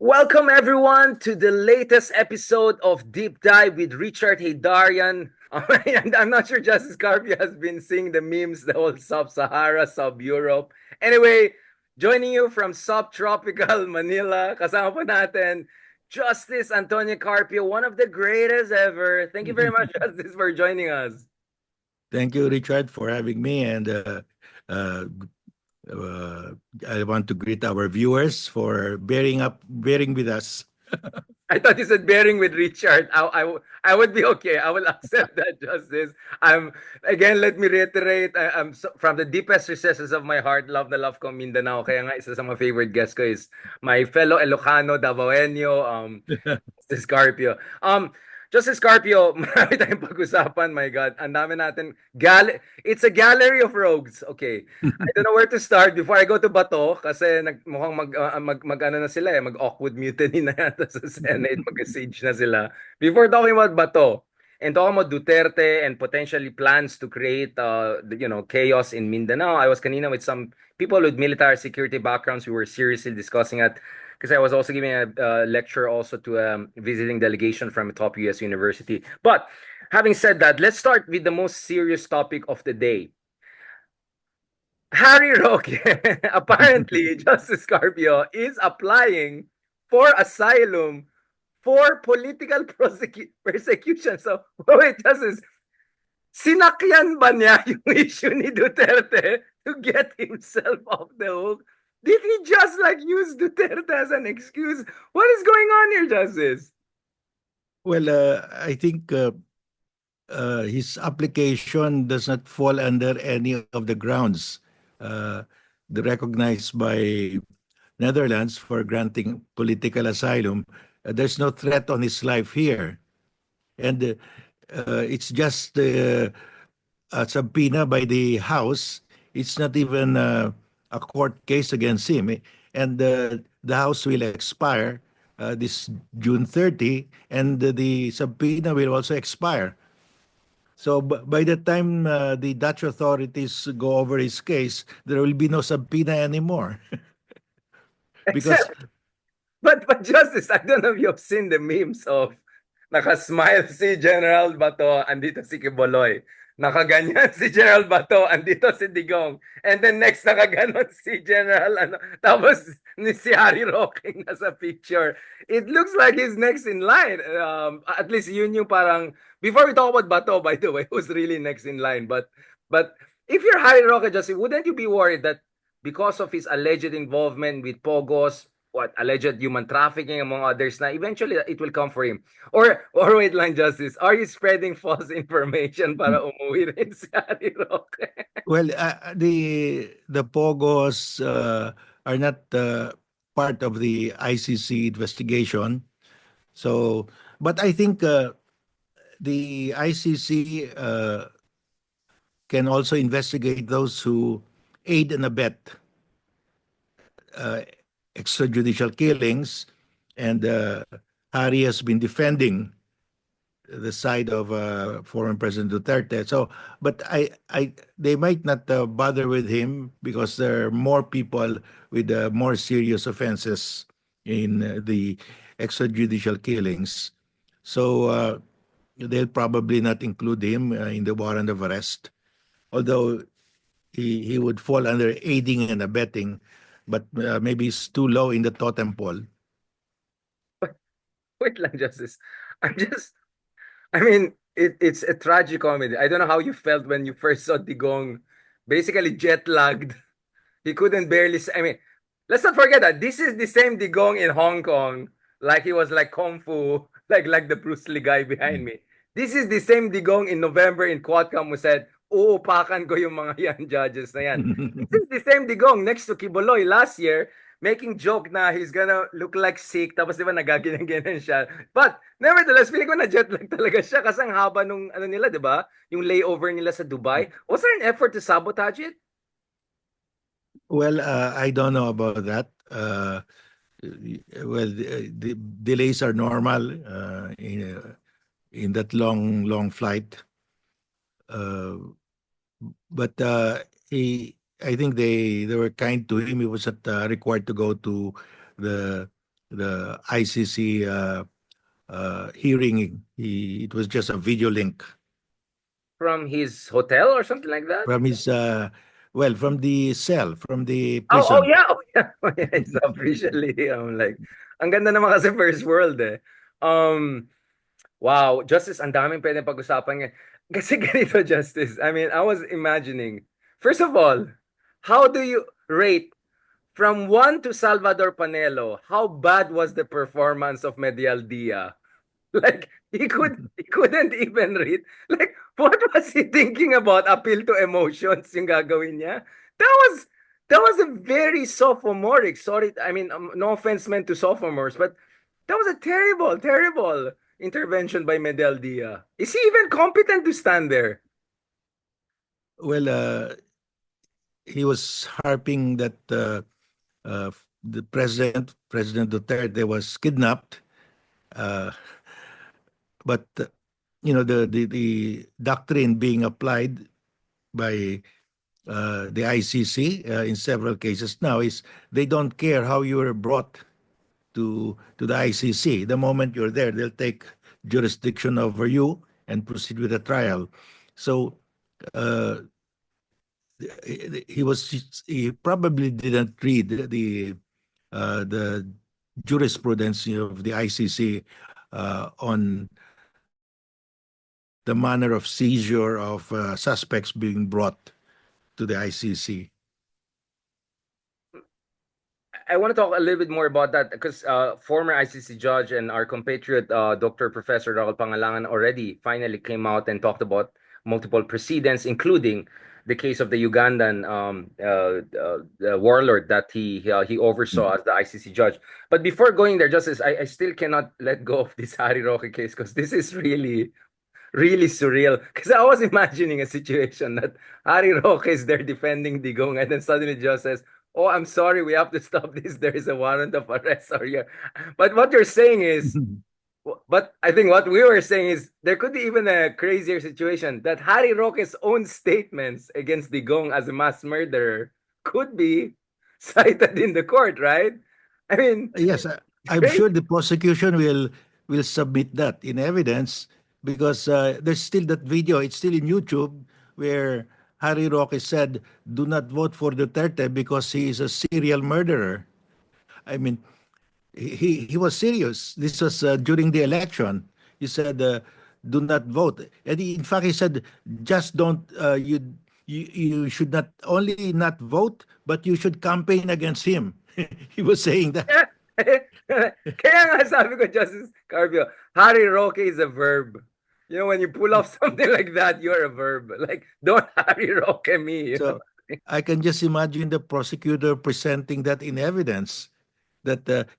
Welcome everyone to the latest episode of Deep Dive with Richard Haydarian. I'm not sure Justice Carpio has been seeing the memes, the whole sub-Sahara, sub-Europe. Anyway, joining you from subtropical Manila, kasama po natin Justice Antonio Carpio, one of the greatest ever. Thank you very much, Justice, for joining us. Thank you, Richard, for having me. And uh, uh, I want to greet our viewers for bearing with us. I thought you said bearing with Richard. I would be okay. I will accept that, Justice. Again, let me reiterate, I'm from the deepest recesses of my heart, love na love ko Mindanao. Kaya nga, isa sa mga favorite guests ko is my fellow Ilocano, Davaoenyo, Justice Carpio. Justice Carpio, marami tayong pag-usapan. My God, ang dami natin. It's a gallery of rogues. Okay. I don't know where to start before I go to Bato kasi mukhang ano na sila mag-awkward mutiny na yata sa Senate, mag-siege na sila. Before talking about Bato and talking about Duterte and potentially plans to create chaos in Mindanao, I was kanina with some people with military security backgrounds. We were seriously discussing it because I was also giving a lecture also to a visiting delegation from a top US university. But having said that, let's start with the most serious topic of the day. Harry Roque, apparently, Justice Carpio is applying for asylum for political persecution. So, wait, Justice, sinakyan ba niya yung issue ni Duterte to get himself off the hook? Did he just use Duterte as an excuse? What is going on here, Justice? Well, I think his application does not fall under any of the grounds uh, recognized by Netherlands for granting political asylum. There's no threat on his life here. And it's just a subpoena by the House. It's not even a court case against him. And the House will expire this June 30, and the subpoena will also expire. So by the time the Dutch authorities go over his case, there will be no subpoena anymore. Because Except, but Justice, I don't know if you've seen the memes of nakasmile si General Bato, andito si Kiboloy. Nakaganyan si General Bato, andito si Digong. And then next nakaganon si General ano, tapos ni si Harry Roque nasa picture. It looks like he's next in line. At least yun yung parang before we talk about Bato, by the way, who's really next in line. But if you're Harry Roque, Justin, wouldn't you be worried that because of his alleged involvement with Pogos, alleged human trafficking among others, na eventually it will come for him? Or wait lang, Justice, are you spreading false information para umuwi rin si Harry Roque? well, the Pogos are not part of the ICC investigation. So, but I think the ICC can also investigate those who aid and abet uh, extrajudicial killings, and Harry has been defending the side of former President Duterte. So, but they might not bother with him because there are more people with more serious offenses in the extrajudicial killings. So they'll probably not include him in the warrant of arrest, although he would fall under aiding and abetting, but maybe it's too low in the totem pole. Wait lang, Justice. I'm just, I mean, it's a tragic comedy. I don't know how you felt when you first saw Digong basically jet lagged. He couldn't barely. I mean, let's not forget that this is the same Digong in Hong Kong, like he was like kung fu, like the Bruce Lee guy behind me. This is the same Digong in November in Quadcom who said, uupakan ko yung mga yan judges na yan. This is the same Digong next to Kiboloy last year, making joke na he's gonna look like sick, tapos di ba nagaganyan-ganyan siya. But nevertheless, feeling ko na jet lag talaga siya kasi ang haba nung ano nila, di ba? Yung layover nila sa Dubai. Was there an effort to sabotage it? Well, I don't know about that. Well, the delays are normal in that long flight. Uh, but I think they were kind to him. He was not required to go to the the ICC hearing. It was just a video link From his hotel or something like that? from his from the cell, from the Oh, prison. yeah. Oh, yeah. Oh, yeah. It's officially, I'm like, ang ganda naman kasi first world eh. Um, wow, Justice, ang daming pwedeng pag-usapan ngayon. Kasi ganito, Justice. I mean, I was imagining, first of all, how do you rate from 1 to Salvador Panelo? How bad was the performance of Medial Dia? Like he couldn't even read. Like what was he thinking about? Appeal to emotions yung gagawin niya. That was that was a very sophomoric. Sorry, I mean no offense meant to sophomores, but that was a terrible, terrible intervention by Medel Dia. Is he even competent to stand there? Well, he was harping that the President Duterte, was kidnapped, uh, but the doctrine being applied by the ICC in several cases now is they don't care how you were brought to the ICC. The moment you're there, they'll take jurisdiction over you and proceed with the trial. So uh, he probably didn't read the jurisprudence of the ICC on the manner of seizure of suspects being brought to the ICC. I want to talk a little bit more about that because former ICC judge and our compatriot Dr. Professor Raul Pangalangan already finally came out and talked about multiple precedents, including the case of the Ugandan the warlord that he oversaw as the ICC judge. But before going there, Justice, I still cannot let go of this Harry Roque case because this is really really surreal. Because I was imagining a situation that Harry Roque is there defending Digong, and then suddenly just says, "Oh, I'm sorry, we have to stop this. There is a warrant of arrest." Or yeah, but what you're saying is, but I think what we were saying is there could be even a crazier situation that Harry Roque's own statements against Digong as a mass murderer could be cited in the court, right? I mean, Yes, it's I'm crazy. sure the prosecution will submit that in evidence because there's still that video. It's still in YouTube where Harry Roque said, "Do not vote for Duterte because he is a serial murderer." I mean, he was serious. This was during the election. He said, "Do not vote," and in fact, he said, "Just don't you should not only not vote, but you should campaign against him." He was saying that. Kaya nga sabi ko, Justice Carpio, Harry Roque is a verb. You know, when you pull off something like that, you're a verb. Like, don't Harry Roque me. You know? So I can just imagine the prosecutor presenting that in evidence that the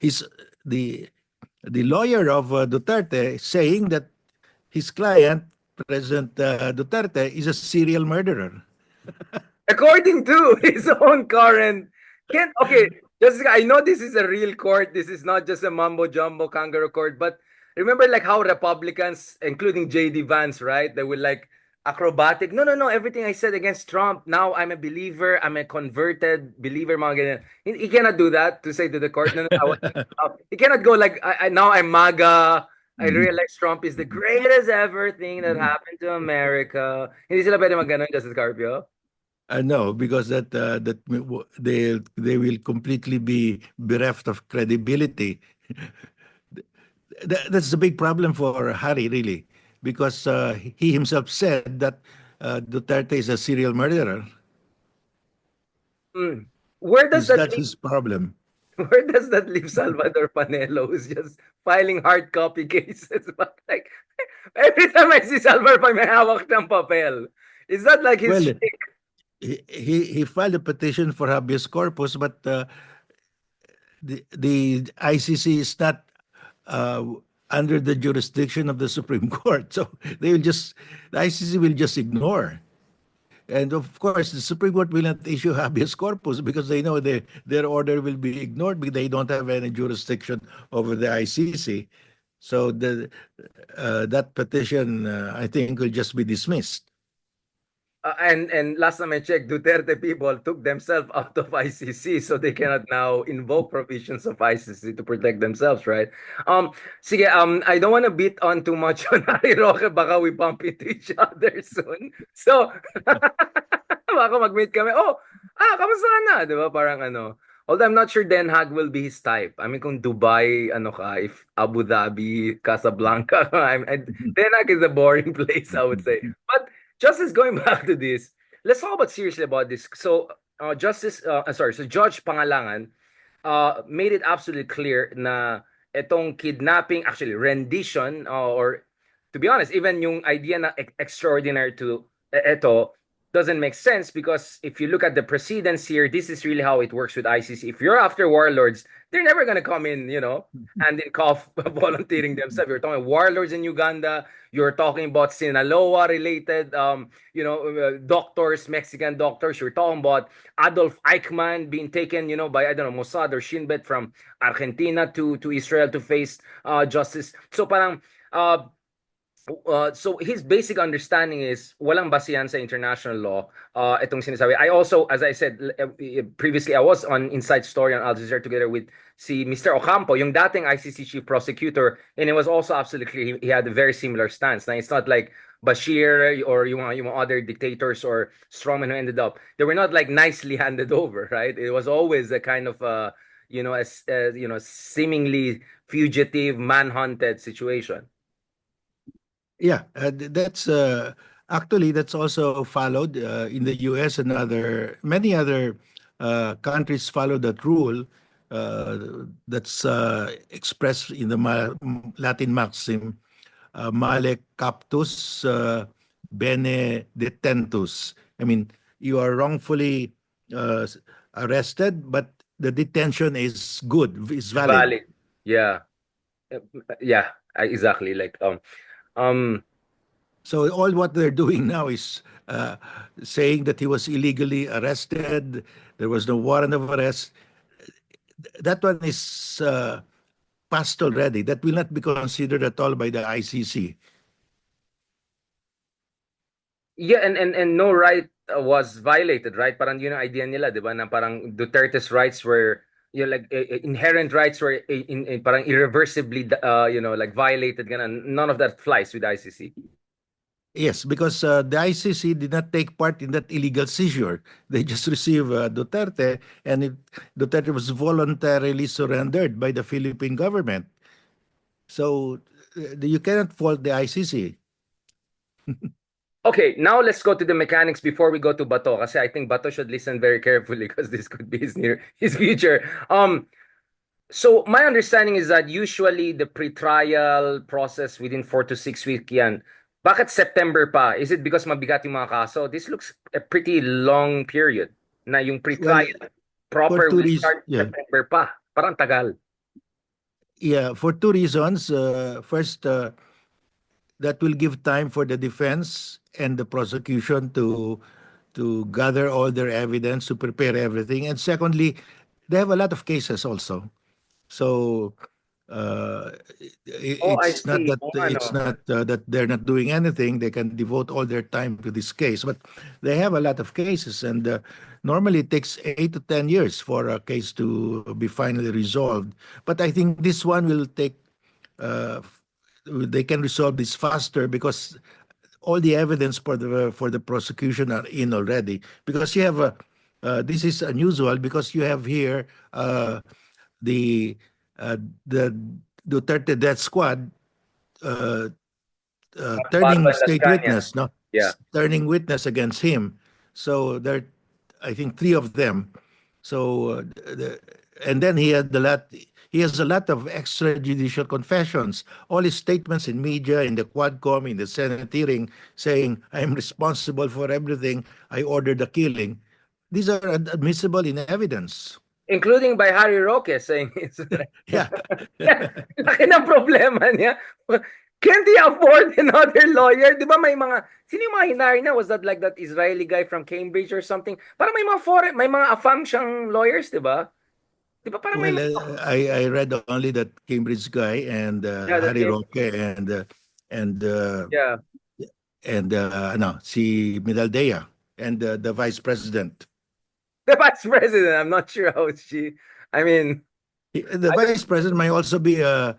the lawyer of Duterte saying that his client, President Duterte, is a serial murderer. According to his own current, can't, okay, Jessica, I know this is a real court. This is not just a mumbo jumbo kangaroo court, but remember like how Republicans, including JD Vance, right? They will like acrobatic. No, no, no. Everything I said against Trump, now I'm a believer. I'm a converted believer. Mga ganyan. He cannot do that to say to the court. No, no, he cannot go like, now I'm MAGA. I realize Trump is the greatest ever thing that happened to America. Hindi sila pwede mag-ganon, Justice Carpio. No, because they will completely be bereft of credibility. That's the big problem for Harry, really, because he himself said that Duterte is a serial murderer. Mm. Where does that That's leave? his problem. Where does that leave Salvador Panelo, who's just filing hard copy cases? But like every time I see Salvador Panelo, may hawak ng papel. Is that like his Well, shtick? he filed a petition for habeas corpus, but the ICC is not uh, under the jurisdiction of the Supreme Court, so the ICC will just ignore. And of course, the Supreme Court will not issue habeas corpus because they know their order will be ignored because they don't have any jurisdiction over the ICC. So that petition, I think, will just be dismissed. And last time I checked, Duterte people took themselves out of ICC, so they cannot now invoke provisions of ICC to protect themselves, right? Sige, I don't want to beat on too much on Harry Roque, baka we bump into each other soon. So, baka mag-meet kami. Oh, kamusta ka na? Di ba? Parang ano. Although I'm not sure Den Haag will be his type. I mean, kung Dubai, ano ka, if Abu Dhabi, Casablanca, Den Haag is a boring place, I would say. But Justice, going back to this, let's talk about seriously about this. So, so Judge Pangalangan made it absolutely clear na itong kidnapping, actually rendition, or to be honest, even yung idea na extraordinary to ito doesn't make sense because if you look at the precedents here, this is really how it works with ICC. If you're after warlords, they're never going to come in, hand in cuff volunteering themselves. You're talking warlords in Uganda. You're talking about Sinaloa related, doctors, Mexican doctors. You're talking about Adolf Eichmann being taken, by, I don't know, Mossad or Shin Bet from Argentina to Israel to face justice. So parang, so his basic understanding is walang basihan sa international law itong sinasabi. I also, as I said previously, I was on Inside Story on Al Jazeera together with si Mr. Ocampo, yung dating ICC chief prosecutor, and it was also absolutely clear he had a very similar stance. Now, it's not like Bashir or yung other dictators or strongmen who ended up. They were not like nicely handed over, right? It was always a kind of seemingly fugitive, manhunted situation. Yeah, that's actually that's also followed in the U.S. and many other countries follow that rule. That's expressed in the Latin maxim, "Male captus, bene detentus." I mean, you are wrongfully uh, arrested, but the detention is good, is valid. Valid. Yeah. Uh, Yeah, exactly. Like um So all what they're doing now is saying that he was illegally arrested. There was no warrant of arrest. That one is passed already. That will not be considered at all by the ICC. yeah, and no right was violated, right? Parang yun ang idea nila, 'di ba? Na parang Duterte's rights were like inherent rights were parang irreversibly like violated ganun. None of that flies with ICC. Yes, because the ICC did not take part in that illegal seizure. They just received Duterte, and Duterte was voluntarily surrendered by the Philippine government. So you cannot fault the ICC. Okay, now let's go to the mechanics before we go to Bato kasi I think Bato should listen very carefully because this could be his future. So my understanding is that usually the pre-trial process within 4 to 6 weeks yan. Bakit September pa? Is it because mabigat yung mga kaso? This looks a pretty long period na yung Well, pre-trial for proper two will reasons. start Yeah. September pa. Parang tagal. Yeah, for two reasons. First, that will give time for the defense and the prosecution to gather all their evidence, to prepare everything. And secondly, they have a lot of cases also. So Oh, I it's not see. that Oh, it's ano. not that they're not doing anything. They can devote all their time to this case, but they have a lot of cases, and normally it takes 8 to 10 years for a case to be finally resolved. But I think this one will take. Uh, they can resolve this faster because all the evidence for the prosecution are in already. Because you have a this is unusual because you have here the the Duterte death squad uh, Bato turning and Las state Cañas. witness, no, Yeah. turning witness against him. So there, I think three of them. So and then he had the lot. He has a lot of extrajudicial confessions. All his statements in media, in the Quadcom, in the Senate hearing, saying I am responsible for everything. I ordered the killing. These are admissible in evidence. Including by Harry Roque saying it's Yeah. laki ng problema niya. Can't he afford another lawyer? Di ba may mga, sino yung mga hinari na? Was that like that Israeli guy from Cambridge or something? Parang may mga foreign, may mga afam siyang lawyers, di ba? Di ba parang may Well, mga, I read only that Cambridge guy and yeah, that Harry came, Roque and yeah. no, si Medaldea. and the vice president. The vice president, I'm not sure how she. I mean, The I don't. vice president might also be an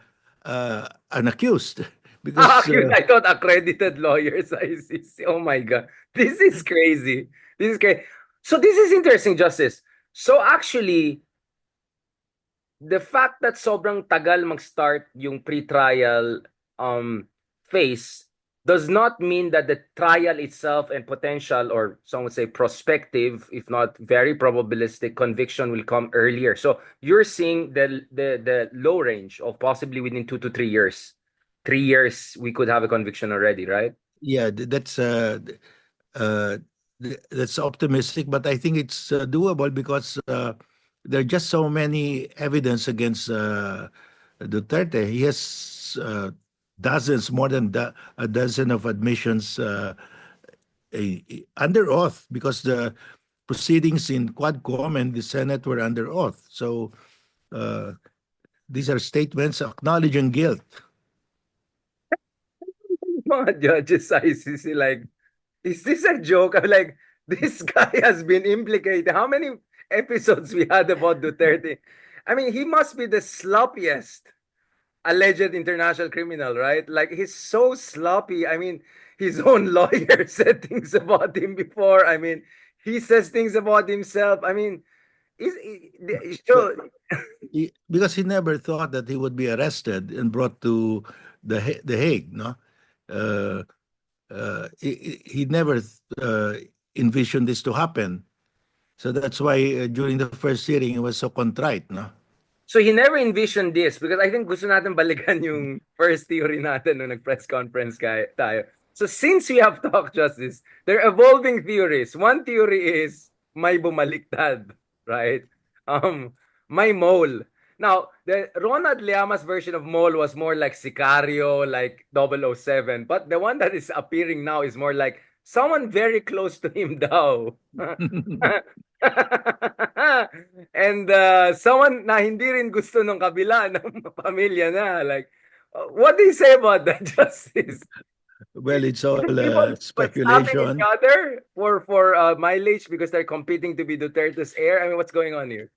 accused because Accused. I thought accredited lawyers. ICC. Oh my god, this is crazy. This is crazy. So this is interesting, Justice. So actually, the fact that sobrang tagal mag-start yung pre-trial phase does not mean that the trial itself and potential, or some would say prospective, if not very probabilistic conviction will come earlier. So you're seeing the low range of possibly within 2 to 3 years. 3 years we could have a conviction already, right? yeah, uh, that's optimistic, but I think it's doable because there are just so many evidence against Duterte. He has dozens, more than a dozen of admissions under oath because the proceedings in Quadcom and the Senate were under oath. So uh, these are statements acknowledging guilt. Mga judges sa ICC like, is this a joke? I'm like, this guy has been implicated. How many episodes we had about Duterte? I mean, he must be the sloppiest alleged international criminal, right? Like, he's so sloppy. I mean, his own lawyer said things about him before. I mean, he says things about himself. I mean, Well, so because he never thought that he would be arrested and brought to the Hague, no? Uh, he never envisioned this to happen. So that's why during the first hearing, he was so contrite, no? So he never envisioned this because I think gusto natin balikan yung first theory natin nung nag-press conference tayo. So since we have talked justice, there are evolving theories. One theory is may bumaliktad, right? Um, may mole. Now, the Ronald Llamas version of mole was more like Sicario, like 007. But the one that is appearing now is more like someone very close to him daw. And someone na hindi rin gusto ng kabila ng pamilya na. Like, what do you say about that, Justice? Well, it's all People what's slapping each speculation. other for mileage because they're competing to be Duterte's heir? I mean, what's going on here?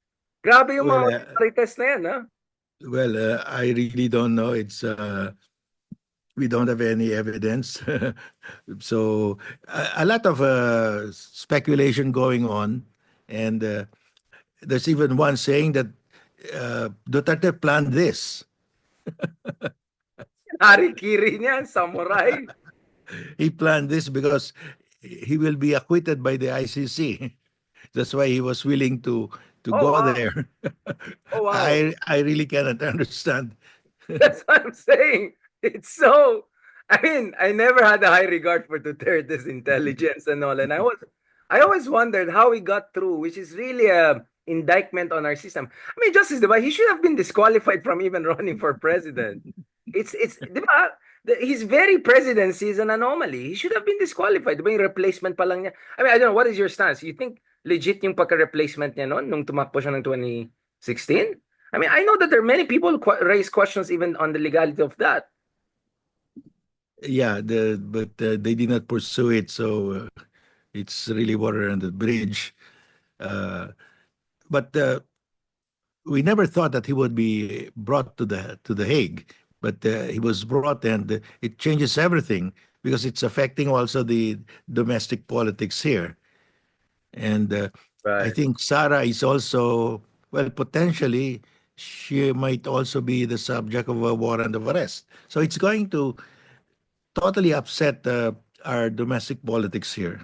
Grabe yung Well, mga marites na yan, ha? I really don't know. It's we don't have any evidence. So a lot of speculation going on, and there's even one saying that Duterte planned this. Harikiri niyan, samurai. He planned this because he will be acquitted by the ICC. That's why he was willing to Oh, go wow. there. Oh, wow. I really cannot understand. That's what I'm saying. It's so. I mean, I never had a high regard for Duterte's intelligence and all, and I always wondered how he got through, which is really a indictment on our system. I mean, Justice, diba? He should have been disqualified from even running for president. Diba? His very presidency is an anomaly. He should have been disqualified. Diba yung replacement pa lang niya? I mean, I don't know. What is your stance? You think legit yung pagka-replacement niya noon nung tumakbo siya ng 2016? I mean, I know that there are many people who raise questions even on the legality of that. Yeah, but they did not pursue it, so it's really water under the bridge. Uh, but we never thought that he would be brought to the Hague, but he was brought, and it changes everything because it's affecting also the domestic politics here. And I Right. think SARA is also, well, potentially she might also be the subject of a warrant of arrest. So it's going to totally upset our domestic politics here.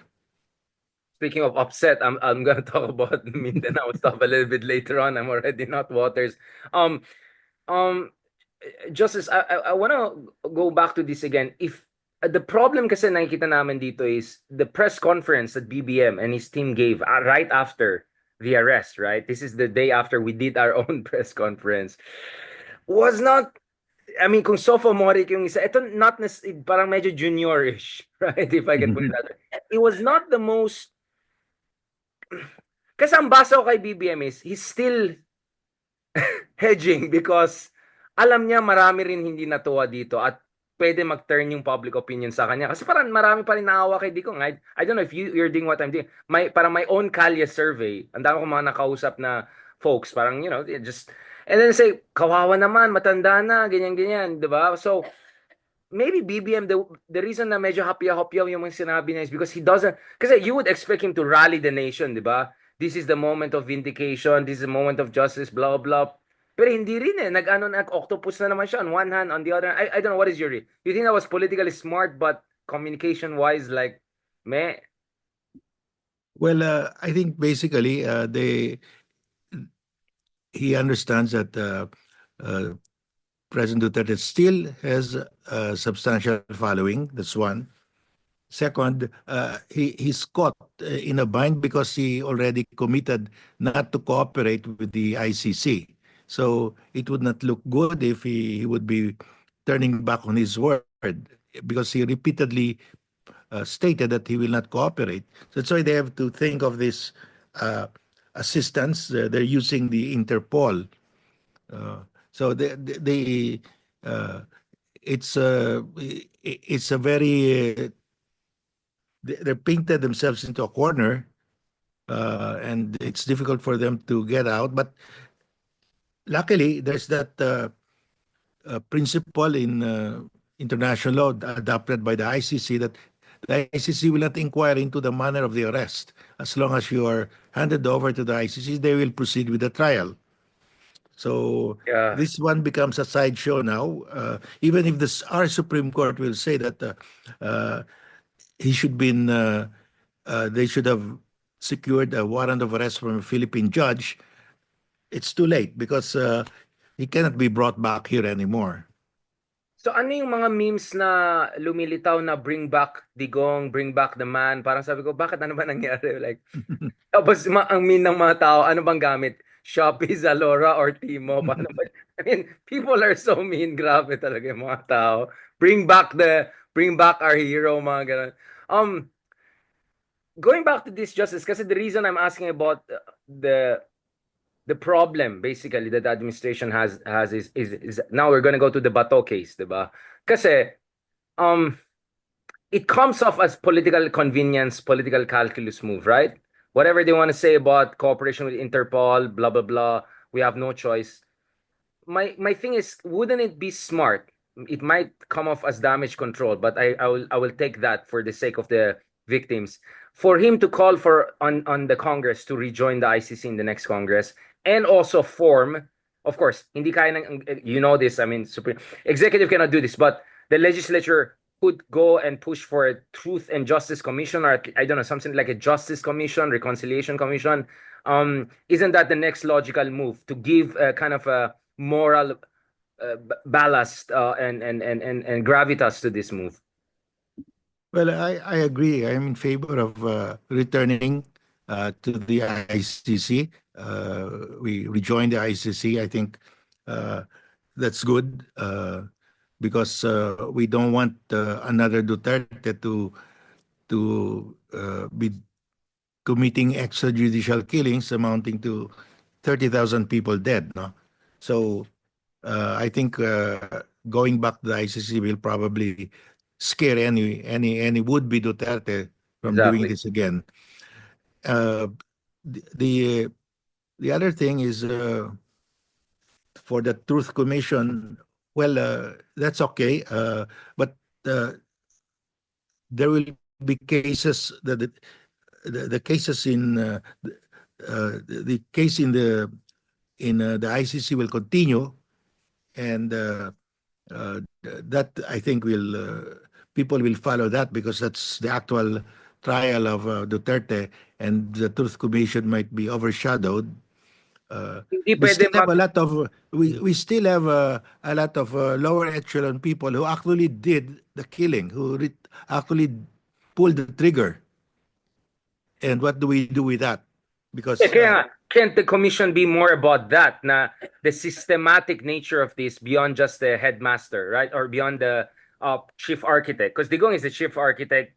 Speaking of upset, I'm gonna talk about the Mindanao stuff a little bit later on. I'm already in hot waters. Um, um, Justice, I wanna go back to this again. If the problem kasi nakikita namin dito is the press conference that BBM and his team gave right after the arrest, right? This is the day after we did our own press conference. Was not, I mean, kung sophomoric yung isa, ito not parang medyo juniorish, right? If I can put it that way. It was not the most, kasi ang basa ko kay BBM is, he's still hedging because alam niya marami rin hindi natuwa dito at pwede mag-turn yung public opinion sa kanya. Kasi parang marami pa rin naawa kay Digong. I don't know if you're doing what I'm doing. Parang my own kalye survey, ang dami ko mga nakausap na folks, parang, just, and then say, kawawa naman, matanda na, ganyan-ganyan, di ba? So, maybe BBM, the reason na medyo hapyaw-hapyaw yung mga sinabi niya is because he doesn't, kasi you would expect him to rally the nation, di ba? This is the moment of vindication, this is the moment of justice, blah, blah. Pero hindi rin eh. Nag-octopus na naman siya on one hand, on the other, I don't know, what is your read? You think that was politically smart, but communication-wise, like, meh? Well, I think basically he understands that uh, President Duterte still has a substantial following. That's one. Second, he's caught in a bind because he already committed not to cooperate with the ICC. So it would not look good if he would be turning back on his word because he repeatedly stated that he will not cooperate. So that's why they have to think of this uh, assistance. They're using the Interpol. Uh, so uh, it's a very they're painted themselves into a corner, and it's difficult for them to get out. But luckily, there's that principle in international law adopted by the ICC that the ICC will not inquire into the manner of the arrest. As long as you are handed over to the ICC, they will proceed with the trial. So Yeah. this one becomes a sideshow now. Even if our Supreme Court will say that uh, he should be in, they should have secured a warrant of arrest from a Philippine judge. It's too late because he cannot be brought back here anymore. So ano yung mga memes na lumilitaw na bring back Digong, bring back the man? Parang sabi ko, bakit ano ba nangyari? Like, tapos ang mean ng mga tao, ano bang gamit? Shopee, Zalora, or Timo? Paano ba? I mean, people are so mean. Grabe talaga yung mga tao. Bring back our hero, mga ganun. Um, Going back to this justice, kasi the reason I'm asking about the problem basically that the administration has is now we're gonna go to the Bato case, diba? Kasi um it comes off as political convenience, political calculus move, right? Whatever they want to say about cooperation with Interpol, blah blah blah, we have no choice. My thing is, wouldn't it be smart? It might come off as damage control, but I will take that for the sake of the victims. For him to call for on the Congress to rejoin the ICC in the next Congress and also form, of course, hindi kaya you know this. I mean, Supreme Executive cannot do this, but the legislature could go and push for a Truth and Justice Commission, or I don't know, something like a Justice Commission, Reconciliation Commission. Isn't that the next logical move to give a kind of a moral ballast and gravitas to this move? Well, I agree. I'm in favor of returning to the ICC. We rejoined the ICC. I think uh, that's good because we don't want another Duterte to be committing extrajudicial killings amounting to 30,000 people dead. No, so I think going back to the ICC will probably scare any would-be Duterte from doing Exactly. this again. Uh, the the other thing is for the Truth Commission. Well, that's okay, but uh, there will be cases that the cases in the case in the ICC will continue, and that I think will people will follow that because that's the actual trial of Duterte, and the Truth Commission might be overshadowed. Hindi We pwede still have a lot of we still have a lot of lower echelon people who actually did the killing, who actually pulled the trigger. And what do we do with that? Because kaya nga, can't the commission be more about that, na the systematic nature of this beyond just the headmaster, right? Or beyond the chief architect? Because Digong is the chief architect,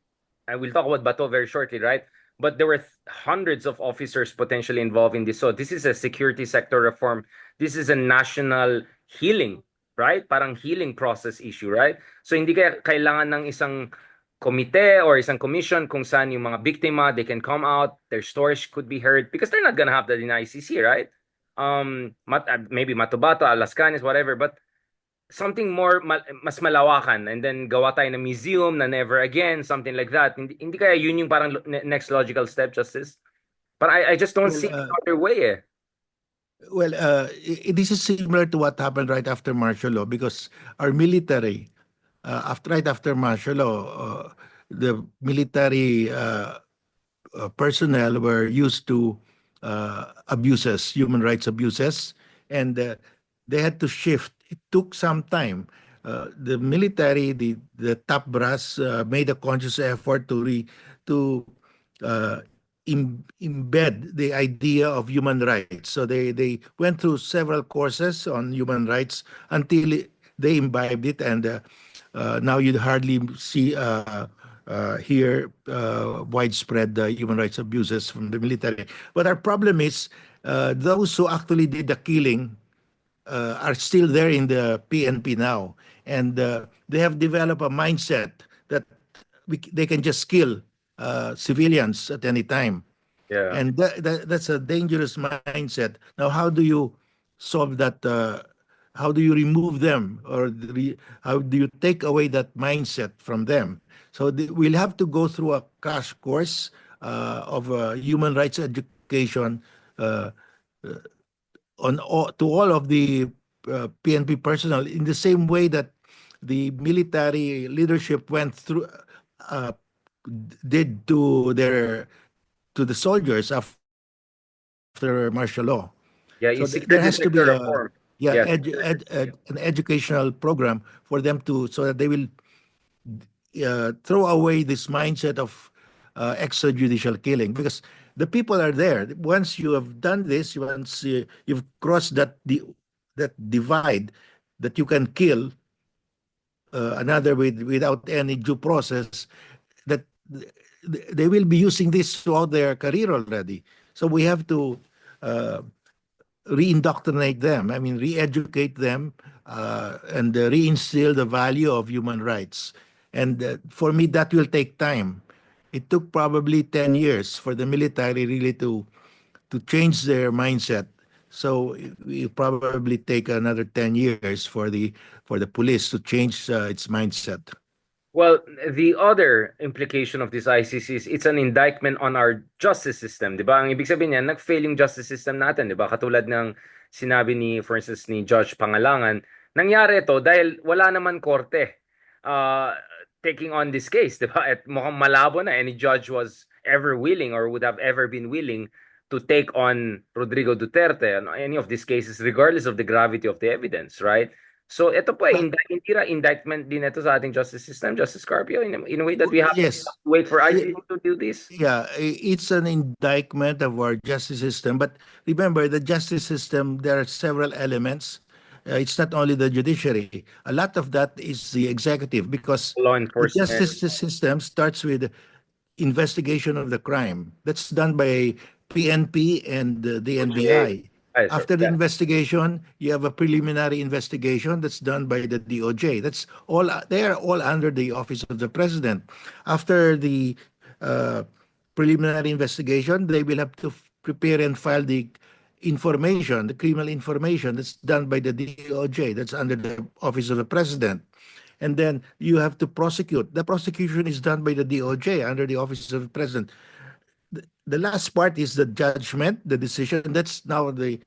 and we'll talk about Bato very shortly, right? But there were hundreds of officers potentially involved in this. So this is a security sector reform. This is a national healing. right? Parang healing process issue, right? So hindi kaya kailangan ng isang komite or isang commission kung saan yung mga biktima, they can come out, their stories could be heard because they're not gonna have that in ICC, right? Maybe Matubato, Alascanes, whatever, but something more mas malawakan, and then gawa tayo ng museum na never again, something like that. Hindi kaya yun yung parang next logical step, Justice? But I just don't Well, see any other way eh. this is similar to what happened right after martial law because our military, right after martial law, the military personnel were used to abuses, human rights abuses, and they had to shift. It took some time. The military, the top brass, made a conscious effort to uh, embed the idea of human rights. So they went through several courses on human rights until they imbibed it, and now you'd hardly see here widespread human rights abuses from the military. But our problem is those who actually did the killing are still there in the PNP now, and they have developed a mindset that they can just kill civilians at any time, Yeah. and that's a dangerous mindset. Now, how do you solve that? How do you remove them, or how do you take away that mindset from them? So we'll have to go through a crash course of human rights education uh, to all of the PNP personnel in the same way that the military leadership went through uh, did to the soldiers after martial law. So there has to be Yeah, a secret detector reform. Yeah, secret an educational program for them to so that they will throw away this mindset of extrajudicial killing because the people are there. Once you have done this, once you've crossed that divide, that you can kill another without any due process, that they will be using this throughout their career already. So we have to uh, re-indoctrinate them. I mean, re-educate them and reinstill the value of human rights. And for me, that will take time. It took probably 10 years for the military really to change their mindset. So it will probably take another 10 years for the police to change its mindset. Well, the other implication of this ICC is it's an indictment on our justice system, 'di ba? Ang ibig sabihin niyan, nag-fail yung justice system natin, 'di ba? Katulad ng sinabi ni, for instance, ni Judge Pangalangan, nangyari ito dahil wala naman korte uh, taking on this case, 'di ba? At mukhang malabo na any judge was ever willing or would have ever been willing to take on Rodrigo Duterte on any of these cases regardless of the gravity of the evidence, right? So ito po Well, indictment din ito sa ating justice system, Justice Carpio, in a way that we have to yes. wait for ICC to do this. Yeah, it's an indictment of our justice system. But remember, the justice system, there are several elements. It's not only the judiciary. A lot of that is the executive because Law the enforcement. justice system starts with investigation of the crime. That's done by PNP and the OGA. NBI. Ay, sorry. After the Yeah. investigation, you have a preliminary investigation that's done by the DOJ. That's all. They are all under the office of the president. After the uh, preliminary investigation, they will have to prepare and file the information, the criminal information that's done by the DOJ. That's under the office of the president. And then you have to prosecute. The prosecution is done by the DOJ under the office of the president. The last part is the judgment, the decision. That's now the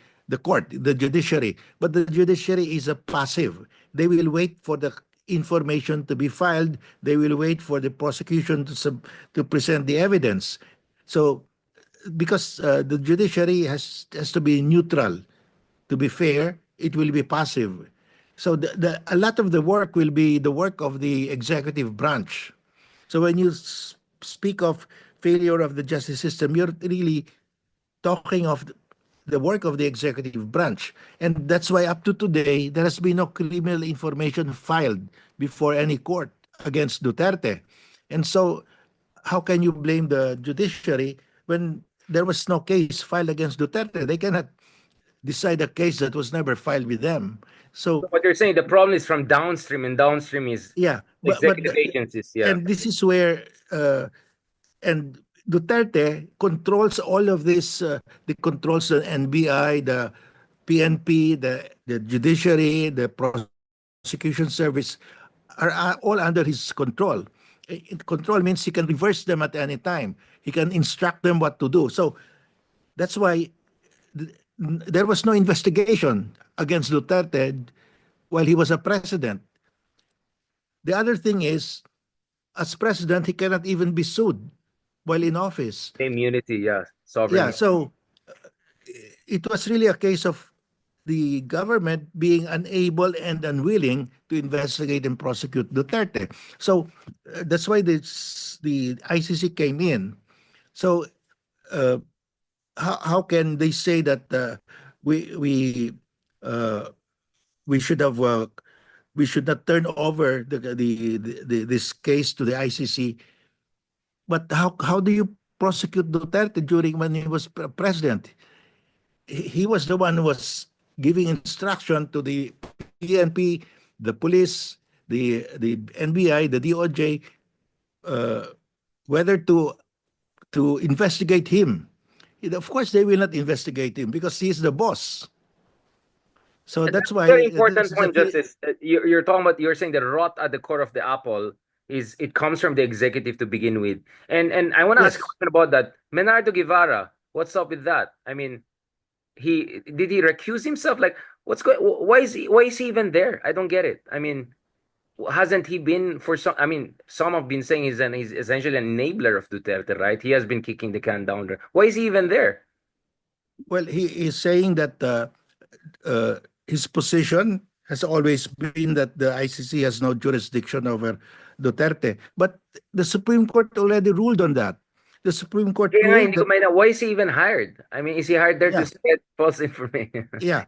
court, the judiciary. But the judiciary is a passive. They will wait for the information to be filed. They will wait for the prosecution to present the evidence. So because the judiciary has to be neutral, to be fair, it will be passive. So a lot of the work will be the work of the executive branch. So when you speak of failure of the justice system, you're really talking of the work of the executive branch. And that's why up to today, there has been no criminal information filed before any court against Duterte. And so how can you blame the judiciary when there was no case filed against Duterte? They cannot decide a case that was never filed with them. So So what you're saying, the problem is from downstream, and downstream is yeah, executive agencies. Yeah. and this is where and Duterte controls all of this. He controls the NBI, the PNP, the judiciary, the prosecution service are all under his control. Control means he can reverse them at any time. He can instruct them what to do. So that's why there was no investigation against Duterte while he was a president. The other thing is, as president, he cannot even be sued while in office. Immunity, yeah, Yeah, sovereign. so it was really a case of the government being unable and unwilling to investigate and prosecute Duterte. So that's why the ICC came in. So uh, how can they say that we we uh, we should have we should not turn over this case to the ICC? But how do you prosecute Duterte during when he was president? He was the one who was giving instruction to the PNP, the police, the NBI, the DOJ, uh, whether to investigate him. Of course, they will not investigate him because he's the boss. So And that's that's a very why important point, Justice. You're talking about, you're saying the rot at the core of the apple is it comes from the executive to begin with. And I want to ask a yes. question about that. Menardo Guevara, what's up with that? I mean, he recuse himself? Like, what's going? Why is he even there? I don't get it. I mean, hasn't he been for some? I mean, some have been saying he's essentially an enabler of Duterte, right? He has been kicking the can down there. Why is he even there? Well, he is saying that his position has always been that the ICC has no jurisdiction over Duterte. But the Supreme Court already ruled on that. The Supreme Court Kaya nga, ruled hindi ko that, maintindihan. Why is he even hired? I mean, is he hired there to yeah, spread false information? yeah,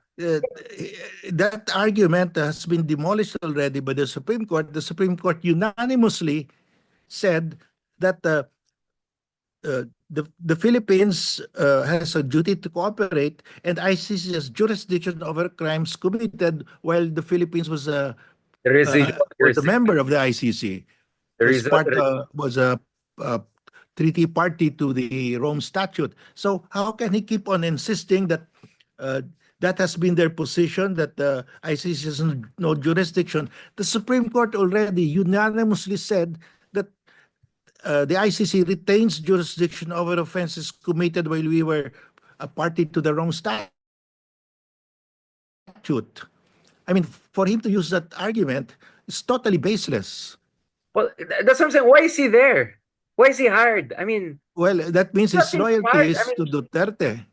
that argument has been demolished already by the Supreme Court. The Supreme Court unanimously said that the Philippines has a duty to cooperate, and ICC has jurisdiction over crimes committed while the Philippines The residual was a jurisdiction. member of the ICC, The as result. part was a treaty party to the Rome Statute. So how can he keep on insisting that uh, that has been their position, that the ICC has no jurisdiction? The Supreme Court already unanimously said that the ICC retains jurisdiction over offenses committed while we were a party to the Rome Statute. I mean, for him to use that argument is totally baseless. Well, that's what I'm saying. Why is he there? Why is he hired? I mean, Well, that means not his been loyalty fired. I is mean, to Duterte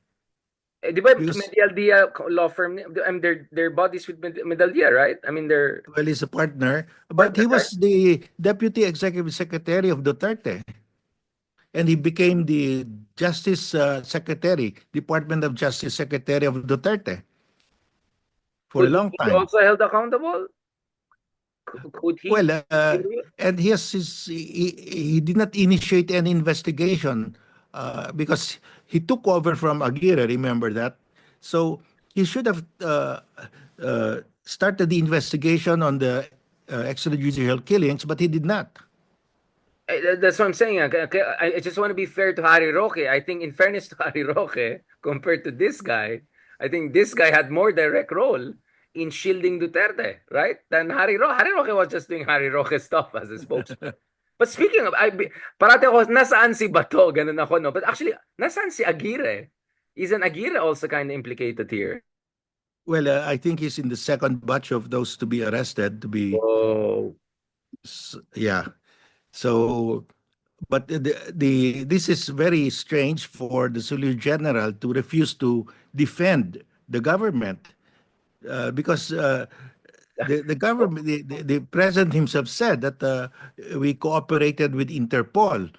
di ba because, Medialdia law firm, I mean, they're buddies with Medialdia, right? I mean, they're well, he's a partner, but he partners, right? was the deputy executive secretary of Duterte, and he became the Justice Secretary, Department of Justice Secretary of Duterte for a Could long he be time. also held accountable? Could he? Well, and he did not initiate any investigation because he took over from Aguirre. Remember that, so he should have started the investigation on the extrajudicial killings, but he did not. That's what I'm saying. Okay, I just want to be fair to Harry Roque. I think, in fairness to Harry Roque, compared to this guy, I think this guy had more direct role in shielding Duterte, right? Than Harry Roque. Harry Roque was just doing Harry Roque stuff as a spokesman. But speaking of, parati ako, nasaan si Bato? Ganun ako, no? But actually, nasaan si Aguirre? Isn't Aguirre also kind of implicated here? Well, I think he's in the second batch of those to be arrested. To be, Oh, yeah. So, but this is very strange for the Solicitor General to refuse to defend the government because the government, the president himself said that we cooperated with Interpol,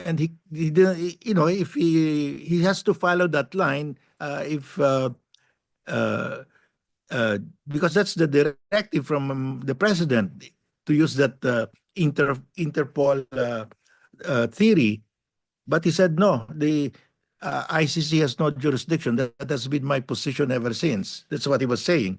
and he didn't, if he has to follow that line, if uh, uh, because that's the directive from the president to use that Interpol theory. But he said no. ICC has no jurisdiction. That has been my position ever since. That's what he was saying.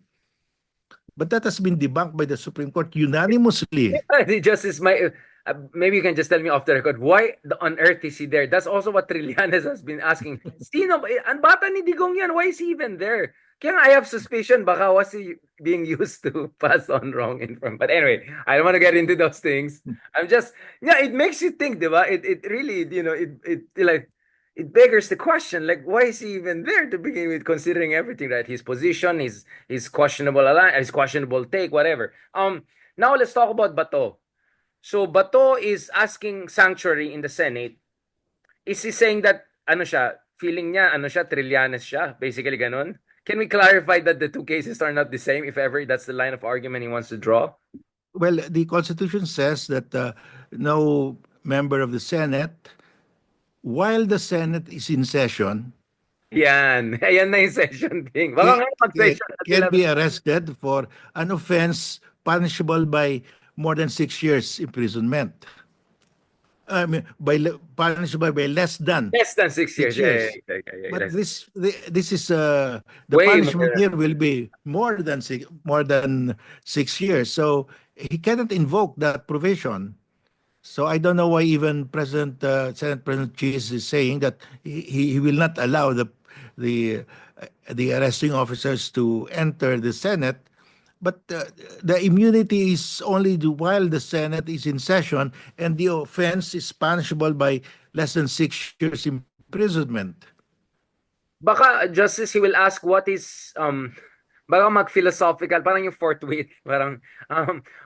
But that has been debunked by the Supreme Court unanimously. The justice, maybe you can just tell me off the record, why on earth is he there? That's also what Trillanes has been asking. Sino ba? Ang bata ni Digong yan, why is he even there? Kaya nga, I have suspicion, baka was he being used to pass on wrong information. But anyway, I don't want to get into those things. I'm just, yeah, it makes you think, diba? It really, it beggars the question, like, why is he even there to begin with, considering everything, right? His position, his questionable his questionable take, whatever. Now let's talk about Bato. So Bato is asking sanctuary in the Senate. Is he saying that ano siya, feeling niya ano siya, Trillanes siya, basically ganun? Can we clarify that the two cases are not the same, if ever that's the line of argument he wants to draw? Well, the Constitution says that no member of the Senate, while the Senate is in session, Yan. Ayan na yung session thing. Baka nga mag-session at can 11. be arrested for an offense punishable by more than 6 years imprisonment. I mean, punishable by less than Less than 6 years. 6 years. Yeah. But this is the Way punishment here will be more than 6 years. So he cannot invoke that provision. So I don't know why even Senate President Cheese is saying that he will not allow the the arresting officers to enter the Senate. But the immunity is only while the Senate is in session, and the offense is punishable by less than 6 years imprisonment. Baka Justice, he will ask what is baka mag-philosophical, parang yung forthwith, parang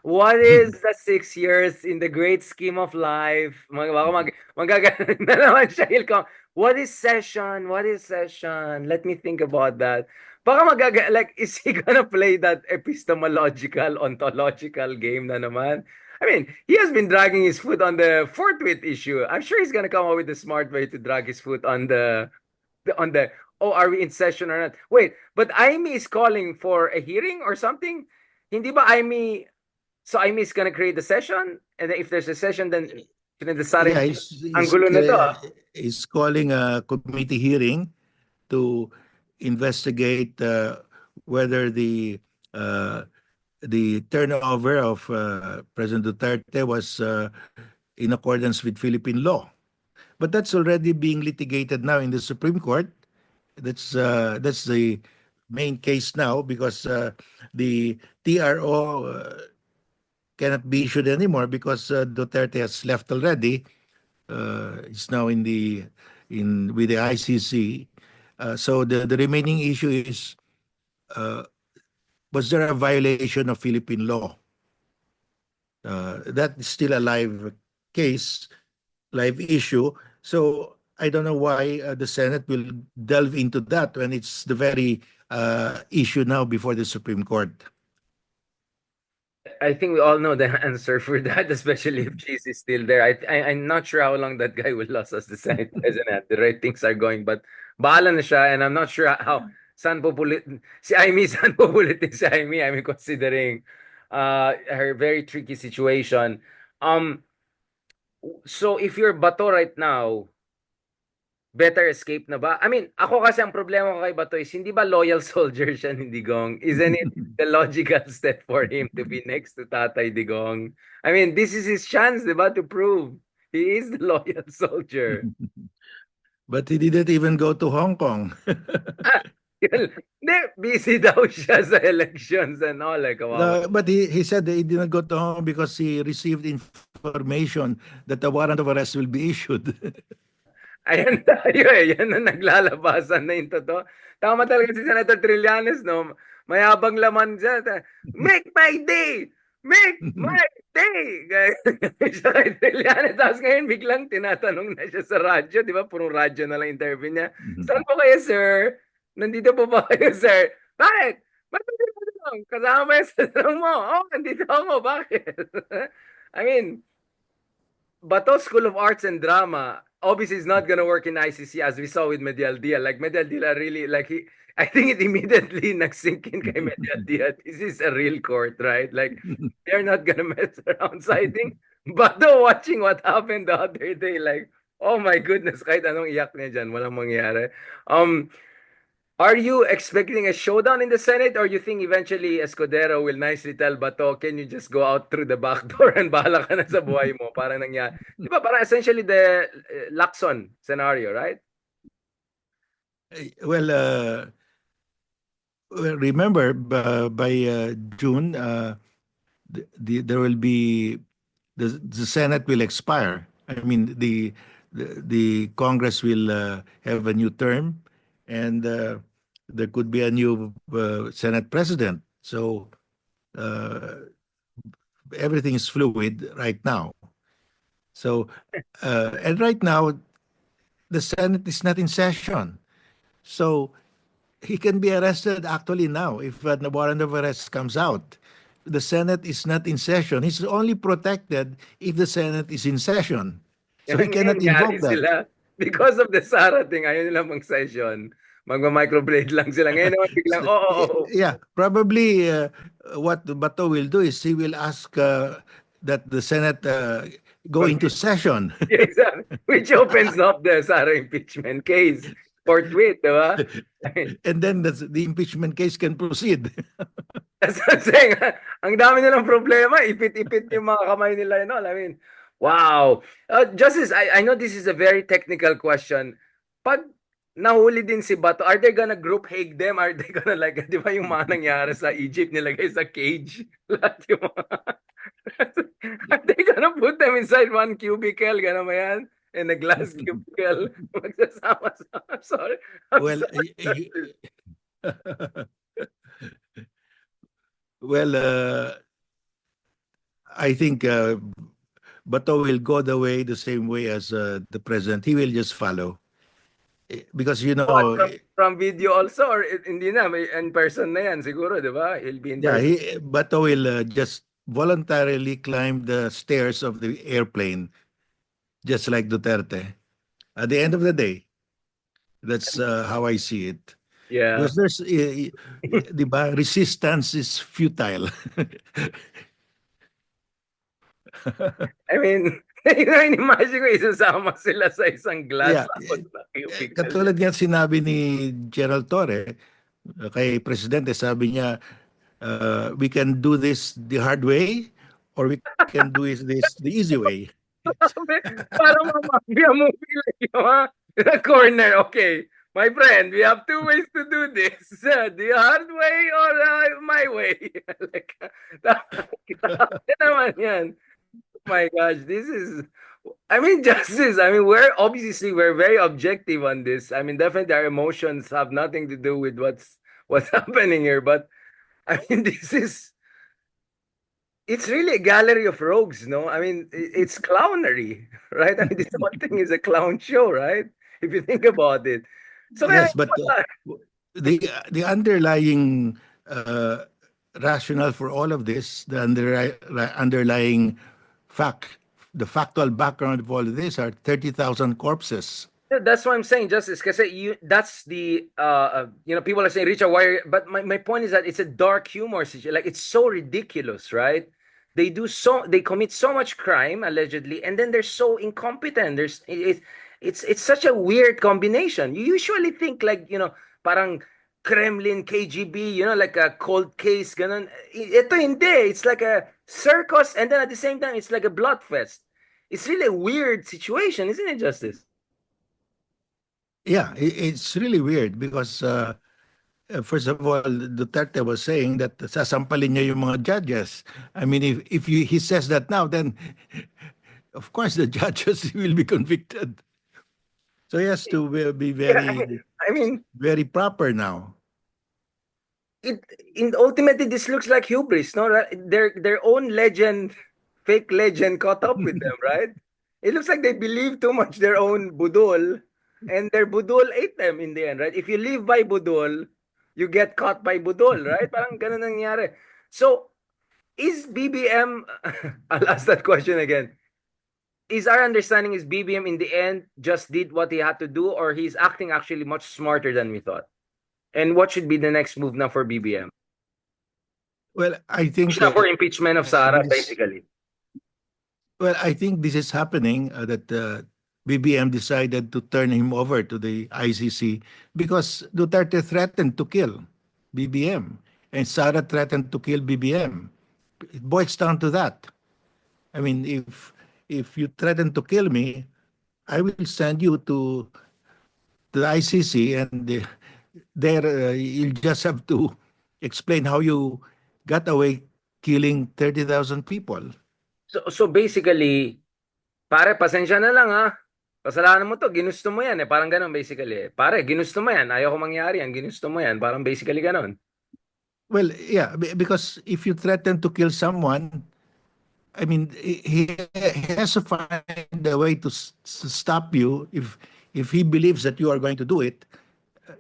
what is the 6 years in the great scheme of life? Magaganon na naman siya. He'll come, what is session? What is session? Let me think about that. Baka like, is he gonna play that epistemological, ontological game na naman? I mean, he has been dragging his foot on the forthwith issue. I'm sure he's gonna come up with a smart way to drag his foot on the oh, are we in session or not? Wait, but Aimee is calling for a hearing or something? Hindi ba Aimee, so Aimee is gonna create the session? And then if there's a session, then Yeah, ang gulo na to. he's calling a committee hearing to investigate whether the turnover of President Duterte was in accordance with Philippine law. But that's already being litigated now in the Supreme Court. That's the main case now because the TRO cannot be issued anymore because Duterte has left already. He's now with the ICC. So the remaining issue is was there a violation of Philippine law? That is still a live case, live issue. So I don't know why the Senate will delve into that when it's the very issue now before the Supreme Court. I think we all know the answer for that, especially if Cheese is still there. I'm not sure how long that guy will last as the Senate President. The right things are going, but bahala na siya, and I'm not sure how saan si Aimee, saan pupulitin si Aimee. I mean, considering her very tricky situation. So if you're Bato right now, better escape na ba? I mean, ako kasi ang problema ko kay Bato is, hindi ba loyal soldier siya ni Digong? Isn't it the logical step for him to be next to Tatay Digong? I mean, this is his chance, di ba, to prove he is the loyal soldier. But he didn't even go to Hong Kong. Hindi, busy daw siya sa elections and all. Like, No, but he said that he didn't go to Hong Kong because he received information that a warrant of arrest will be issued. ayan tayo eh. Yan na naglalabasan na yung totoo. Tama talaga si Senator Trillanes, no? Mayabang laman siya. Make my day! Make my day! Siya kay Trillanes. Tapos ngayon biglang tinatanong na siya sa radyo. Di ba? Purong radyo na lang interview niya. Saan po kayo, sir? Nandito po ba kayo, sir? Bakit? Ba't hindi mo tanong? Kasama ba yung sa tanong mo? Oh, nandito ako. Bakit? I mean, Bato School of Arts and Drama obviously is not gonna work in ICC as we saw with Medial Dia. Like Medial Dia really like I think it immediately nagsink in kay Medial Dia. This is a real court, right? Like they're not gonna mess around. So I think Bato watching what happened the other day, like Oh my goodness, kahit anong iyak niya dyan, walang mangyayari. Um, are you expecting a showdown in the Senate, or you think eventually Escudero will nicely tell Bato, can you just go out through the back door and bahala ka na sa buhay mo? Parang nangyari. Di ba? Parang essentially the Lacson scenario, right? Well, remember, by June, there will be the Senate will expire. I mean, the Congress will have a new term, and there could be a new Senate president. So uh, everything is fluid right now. So, and right now, the Senate is not in session. So he can be arrested actually now if the warrant of arrest comes out. The Senate is not in session. He's only protected if the Senate is in session. So he Ngayon cannot yari invoke that. sila. Because of the SARA thing, ayaw nila mag-session. Magma-microblade lang sila. Ngayon naman biglang, So, oh. yeah, probably what Bato will do is he will ask that the Senate go into session. Yeah, exactly. Which opens up the SARA impeachment case forthwith, di ba? I mean, And then the impeachment case can proceed. that's what I'm saying. Ang dami nilang problema. Ipit-ipit yung mga kamay nila and all. I mean, wow. Justice, I know this is a very technical question. Pag nahuli din si Bato, are they gonna group hate them? Are they gonna like, di ba yung mga nangyari sa Egypt, nilagay sa cage? Lahat yung mga... Are they gonna put them inside one cubicle? Gano'n ba yan? In a glass cubicle? Magsasama-sama. I'm sorry. I'm Well, sorry. well, I think Bato will go the same way as the president. He will just follow. Because, What, from video also? Or hindi na, may in person na yan siguro, di ba? He'll be in yeah, person. Bato will just voluntarily climb the stairs of the airplane, just like Duterte. At the end of the day, that's how I see it. Yeah. Because there's, di ba, resistance is futile. I mean, imagine ko isasama sila sa isang glass Yeah, tapos na cubicle. katulad nga sinabi ni Gerald Torre kay Presidente, sabi niya, we can do this the hard way or we can do this the easy way. Sabi, parang mga mafia movie like yung mga the corner. Okay, my friend, we have two ways to do this. The hard way or my way. Like, grabe naman yan. Oh my gosh, this is... I mean, Justice, I mean, we're very objective on this. I mean, definitely our emotions have nothing to do with what's happening here. But I mean, this is... It's really a gallery of rogues, no? I mean, it's clownery, right? I mean, this whole thing is a clown show, right? If you think about it. So kaya, Yes, but the underlying uh, rationale for all of this, underlying fact, the factual background of all of this are 30,000 corpses. that's what I'm saying, Justice. Because that's the people are saying Richard Wire, but my point is that it's a dark humor situation. Like it's so ridiculous, right? They commit so much crime allegedly, and then they're so incompetent. It's such a weird combination. You usually think like parang Kremlin, KGB, like a cold case, ganun. Ito hindi. It's like a circus, and then at the same time, it's like a blood fest. It's really a weird situation, isn't it, Justice? Yeah, it's really weird because first of all, Duterte was saying that sasampalin niya yung mga judges. I mean, if he says that now, then of course the judges will be convicted. So he has to be Yeah, very, I mean, very proper now. it in ultimately this looks like hubris, no? Right? Their own legend, fake legend, caught up with them, right? It looks like they believe too much their own budol, and their budol ate them in the end, right? If you live by budol, you get caught by budol, right? Parang ganun nangyari. So, is BBM? I'll ask that question again. Is our understanding is BBM in the end just did what he had to do, or he's acting actually much smarter than we thought? And what should be the next move now for BBM? Well, I think For impeachment of Sara, this. basically. Well, I think this is happening. That BBM decided to turn him over to the ICC because Duterte threatened to kill BBM and SARA threatened to kill BBM. It boils down to that. I mean, if you threaten to kill me, I will send you to the ICC, and there you'll just have to explain how you got away killing 30,000 people. So basically, pare, pasensya na lang ha. Kasalanan mo to, ginusto mo yan eh. Parang ganun basically. Pare, ginusto mo yan. Ayaw ko mangyari yan. Ginusto mo yan. Parang basically ganun. Well, yeah, because if you threaten to kill someone, I mean, he has to find a way to stop you if he believes that you are going to do it.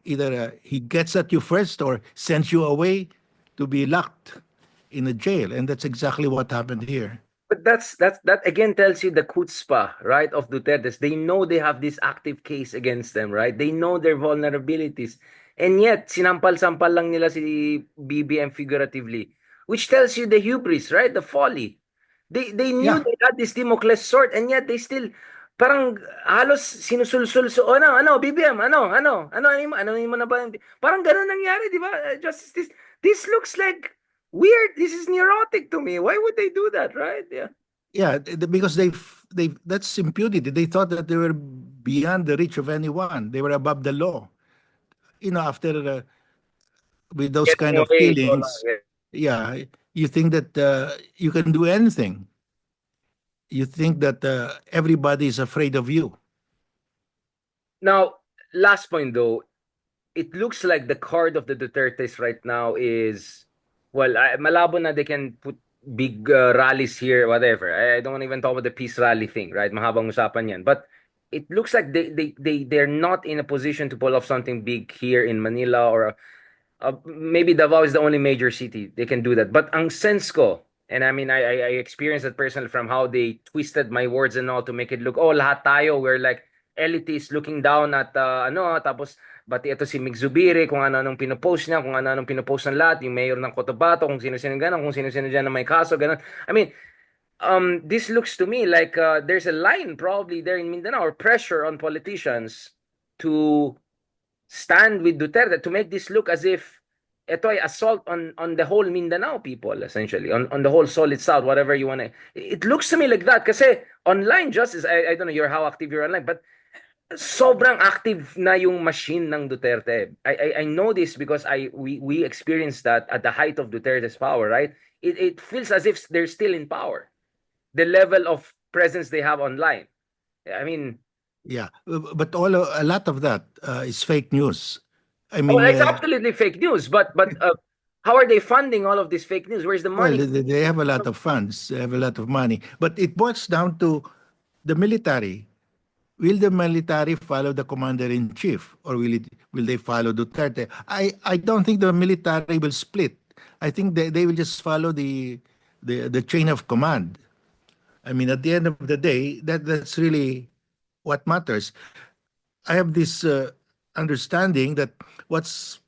Either he gets at you first or sends you away to be locked in a jail, and that's exactly what happened here. But that again tells you the chutzpah, right, of Duterte's. They know they have this active case against them, right? They know their vulnerabilities. And yet, sinampal-sampal lang nila si BBM figuratively, which tells you the hubris, right? The folly. They knew Yeah, they had this Damocles sword, and yet they still parang halos sinusulsul so ano BBM ano mo na ba parang ganun nangyari, di ba? Justice, this looks like weird. This is neurotic to me. Why would they do that, right? Yeah. yeah, because they that's impunity. They thought that they were beyond the reach of anyone. They were above the law. After with those Getting kind of away so long. killings, Yeah. yeah, you think that you can do anything. You think that everybody is afraid of you. Now, last point though, it looks like the card of the Dutertes right now is, well, malabo na they can put big rallies here, whatever. I don't even talk about the peace rally thing, right? Mahabang usapan yan. But it looks like they're not in a position to pull off something big here in Manila, or maybe Davao is the only major city they can do that. But ang sense ko, and I mean, I experienced it personally from how they twisted my words and all to make it look, oh, lahat tayo, we're like elitists looking down at, tapos, bati ito si Migzubiri, kung ano-anong pinopost niya, kung ano-anong pinopost ng lahat, yung mayor ng Cotabato, kung sino-sino gano'n, kung sino-sino dyan na may kaso, gano'n. I mean, this looks to me like there's a line probably there in Mindanao, or pressure on politicians to stand with Duterte to make this look as if ito ay assault on the whole Mindanao people, essentially, on the whole solid south, whatever you want to. It looks to me like that kasi online, Justice, I don't know how active you're online, but sobrang active na yung machine ng Duterte. I know this because we experienced that at the height of Duterte's power, right? It feels as if they're still in power. The level of presence they have online. I mean, Yeah, but a lot of that is fake news. I oh, mean, it's absolutely fake news. But how are they funding all of this fake news? Where's the well, money? they have a lot of funds, they have a lot of money, but it boils down to the military. Will the military follow the commander in chief, or will they follow Duterte? I don't think the military will split. I think they will just follow the chain of command. I mean, at the end of the day, that's really what matters. I have this understanding that what's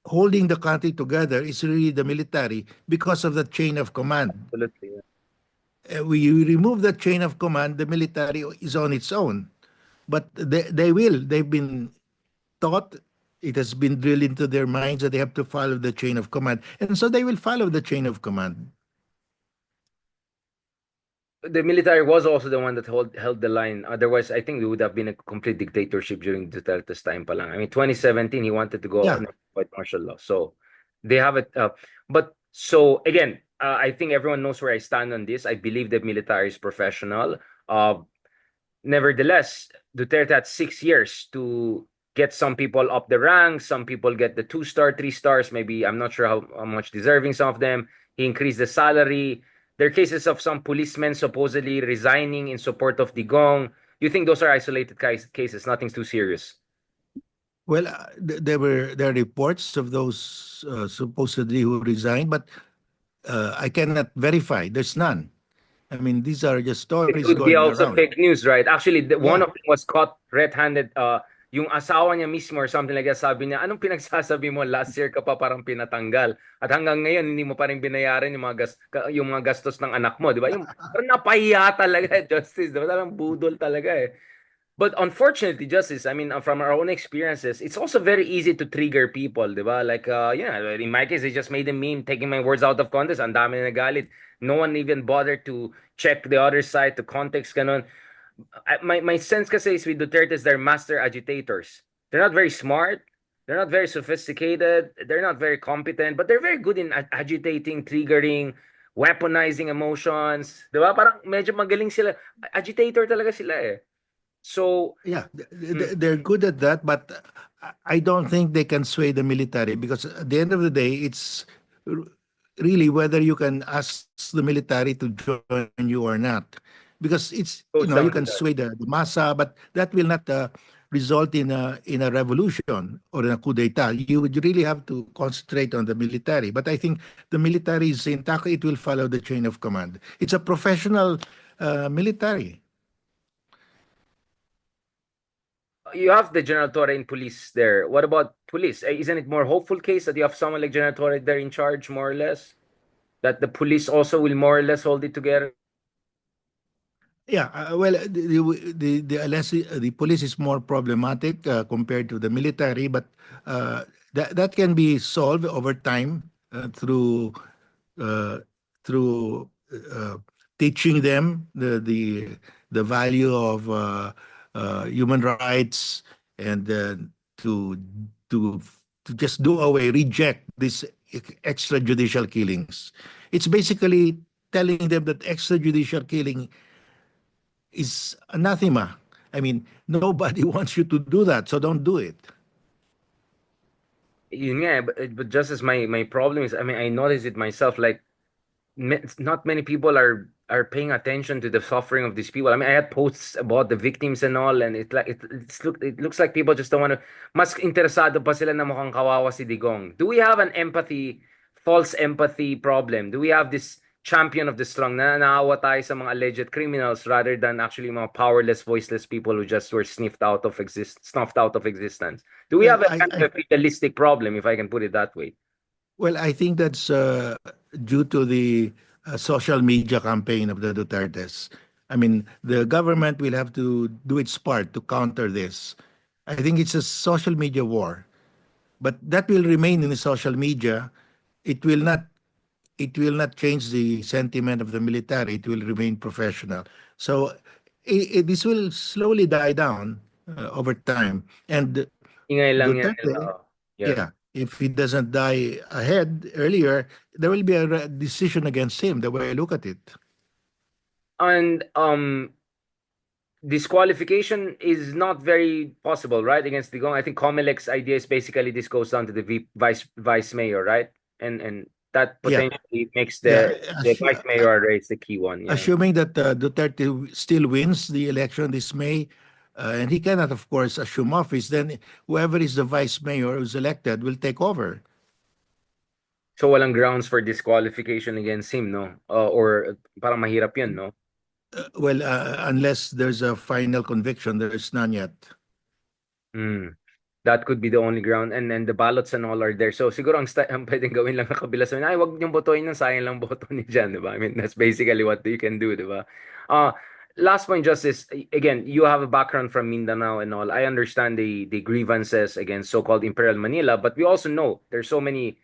holding the country together is really the military because of the chain of command. Absolutely. We remove the chain of command, the military is on its own. But they've been taught, it has been drilled into their minds that they have to follow the chain of command. And so they will follow the chain of command. The military was also the one that held the line. Otherwise, I think it would have been a complete dictatorship during Duterte's time pa lang. I mean, 2017, he wanted to go Yeah. on by martial law. So they have it. But so again, I think everyone knows where I stand on this. I believe the military is professional. Nevertheless, Duterte had 6 years to get some people up the ranks. Some people get the 2-star, 3 stars. Maybe I'm not sure how much deserving some of them. He increased the salary. There are cases of some policemen supposedly resigning in support of Digong. You think those are isolated cases? Nothing's too serious. Well, there are reports of those supposedly who resigned, but I cannot verify. There's none. I mean, these are just It stories could be going also around. fake news, right? Actually, one Yeah. of them was caught red-handed. Yung asawa niya mismo or something like that, sabi niya, anong pinagsasabi mo? Last year ka pa parang pinatanggal. At hanggang ngayon, hindi mo pa rin binayaran yung mga gastos ng anak mo, di ba? Yung parang napahiya talaga, Justice. Di ba? Talagang budol talaga eh. But unfortunately, Justice, I mean, from our own experiences, it's also very easy to trigger people, di ba? Like, in my case, they just made a meme taking my words out of context. Ang dami na nagalit. No one even bothered to check the other side, to context, ganon. My sense kasi is with Duterte is they're master agitators. They're not very smart. They're not very sophisticated. They're not very competent, but they're very good in agitating, triggering, weaponizing emotions. Di ba? Parang medyo magaling sila. Agitator talaga sila eh. So, Yeah, mm, they're good at that, but I don't think they can sway the military because at the end of the day, it's r- really whether you can ask the military to join you or not. Because goes you down to can that. sway the massa, but that will not result in a revolution or in a coup d'etat. You would really have to concentrate on the military. But I think the military is intact. It will follow the chain of command. It's a professional military. You have the General Torre in police there. What about police? Isn't it more hopeful case that you have someone like General Torre there in charge, more or less? That the police also will more or less hold it together? Yeah, well, the police is more problematic compared to the military, but that can be solved over time uh, through teaching them the value of human rights and to to to just do away, reject these extrajudicial killings. It's basically telling them that extrajudicial killing is anathema. I mean, nobody wants you to do that, so don't do it. Yun nga, but just as my problem is, I mean, I noticed it myself. Like, not many people are paying attention to the suffering of these people. I mean, I had posts about the victims and all, and it looks like people just don't want to. Mas interesado pa sila na mukhang kawawa si Digong. Do we have an false empathy problem? Do we have this champion of the strong na naawa tayo sa mga alleged criminals rather than actually mga powerless, voiceless people who just were snuffed out of existence? Do we Well, have a kind of a fatalistic problem, if I can put it that way? I think that's due to the social media campaign of the Dutertes. I mean, the government will have to do its part to counter this. I think it's a social media war, but that will remain in the social media. It will not. It will not change the sentiment of the military. It will remain professional. So this will slowly die down over time. And Ingay lang yan nila. Duterte, Oh. Yeah. yeah, if he doesn't die ahead earlier, there will be a decision against him, the way I look at it. And disqualification is not very possible, right? Against Digong. I think Comelec's idea is basically this goes down to the vice mayor, right? And that Yeah, potentially makes yeah. the vice mayor race the key one. Yeah. Assuming that Duterte still wins the election this May, and he cannot, of course, assume office, then whoever is the vice mayor who's elected will take over. So walang grounds for disqualification against him, no? Or parang mahirap yun, no? Unless there's a final conviction, there is none yet. Hmm. That could be the only ground, and then the ballots and all are there. So siguro ang pwedeng gawin lang ng kabila sa ay wag niyong botohin ng sayang lang boto ni Jan, 'di ba? I mean, that's basically what you can do, 'di ba? Uh last point, Justice, again, you have a background from Mindanao and all. I understand the grievances against so-called Imperial Manila, but we also know there's so many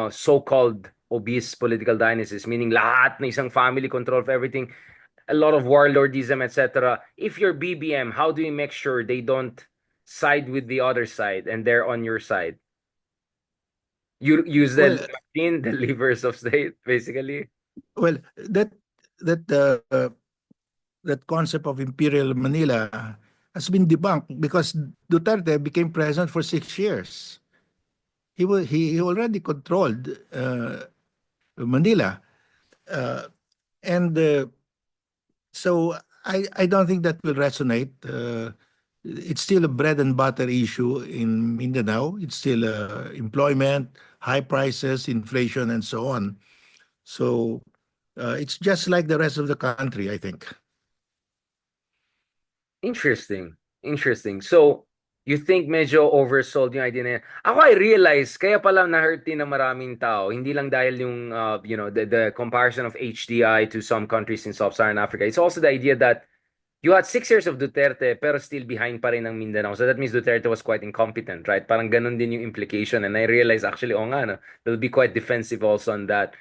so-called obese political dynasties, meaning lahat na isang family control of everything, a lot of warlordism, etc. If you're BBM, how do you make sure they don't side with the other side and they're on your side? You use Well, the machine, the levers of state, basically. that that concept of Imperial Manila has been debunked because Duterte became president for 6 years. He already controlled Manila, uh, and so I don't think that will resonate. It's still a bread and butter issue in Mindanao. It's still employment, high prices, inflation, and so on. So it's just like the rest of the country, I think. Interesting. Interesting. So, you think medyo oversold yung idea na yan. Ako, I realize, kaya pala na-hurt din ng maraming tao. Hindi lang dahil yung, the comparison of HDI to some countries in Sub-Saharan Africa. It's also the idea that you had 6 years of Duterte pero still behind pa rin ang Mindanao. So that means Duterte was quite incompetent, right? Parang ganun din yung implication. And I realized actually, oh nga, no, they'll be quite defensive also on that.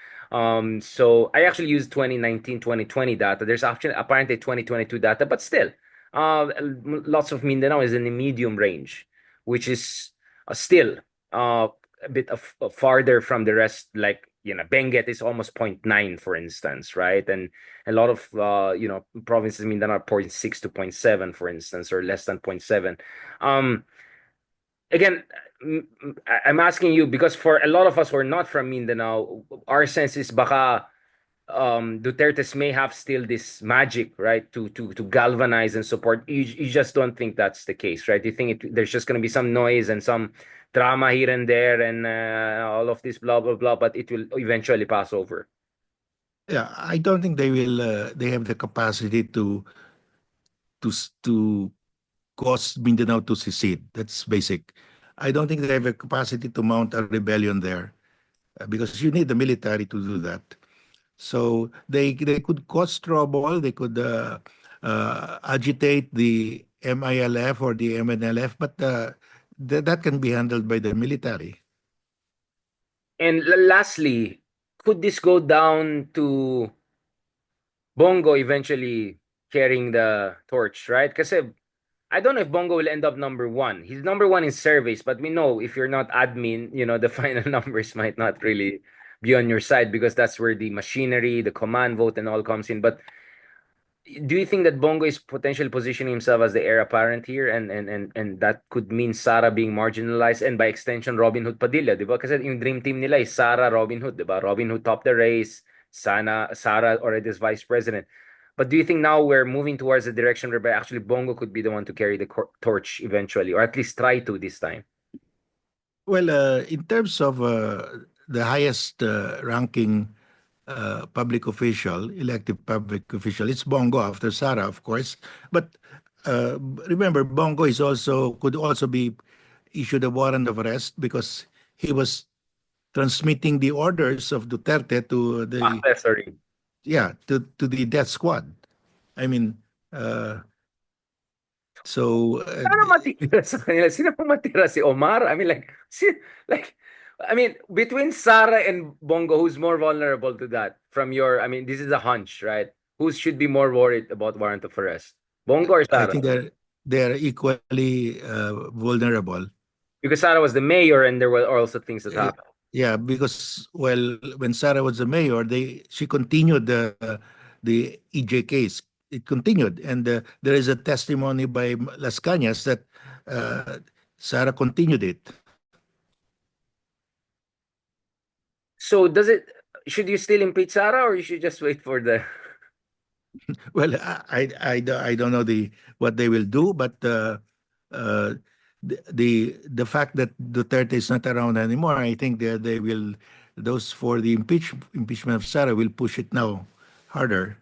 So I actually used 2019, 2020 data. There's actually apparently 2022 data, but still, lots of Mindanao is in the medium range, which is still uh, a bit of farther from the rest. Like, Benguet is almost point 0.9, for instance, right? And a lot of provinces in Mindanao are point 0.6 to point 0.7, for instance, or less than point 0.7. Um, Again, I'm asking you because for a lot of us who are not from Mindanao, our sense is baka Duterte's may have still this magic, right, to galvanize and support. You just don't think that's the case, right? You think there's just going to be some noise and some drama here and there and all of this blah blah blah, but it will eventually pass over. Yeah, I don't think they will. They have the capacity to cause Mindanao to secede. That's basic. I don't think they have a capacity to mount a rebellion there because you need the military to do that. So they could cause trouble. They could agitate the MILF or the MNLF, but that can be handled by the military. And lastly, could this go down to Bongo eventually carrying the torch, right? Kasi I don't know if Bongo will end up number one. He's number one in surveys, but we know if you're not admin, the final numbers might not really be on your side because that's where the machinery, the command vote, and all comes in. But do you think that Bongo is potentially positioning himself as the heir apparent here, and that could mean Sara being marginalized, and by extension Robin Hood Padilla, di ba? Kasi yung dream team nila is Sara, Robin Hood, di ba? Robin Hood topped the race, Sara already is vice president. But do you think now we're moving towards a direction whereby actually Bongo could be the one to carry the torch eventually, or at least try to this time? Well, in terms of the highest ranking public official, elected public official, it's Bongo after Sara, of course. But uh, remember, Bongo is also could also be issued a warrant of arrest because he was transmitting the orders of Duterte to the Accessory. yeah to the death squad. I mean, uh, so Sana matira sa kanila. Sino pong matira? Si Omar? I mean, like, I mean, between Sara and Bongo, who's more vulnerable to that? From your, I mean, this is a hunch, right? Who should be more worried about warrant of arrest? Bongo or I Sara? think they're equally vulnerable. Because Sara was the mayor and there were also things that Uh, happened. yeah, because well, when Sarah was the mayor, she continued the EJ case. It continued, and there is a testimony by Las Cañas that uh, Sarah continued it. So should you still impeach Sara or you should just wait for the Well, I don't know what they will do, but uh, the fact that Duterte is not around anymore, I think they will those for the impeachment of Sarah will push it now harder.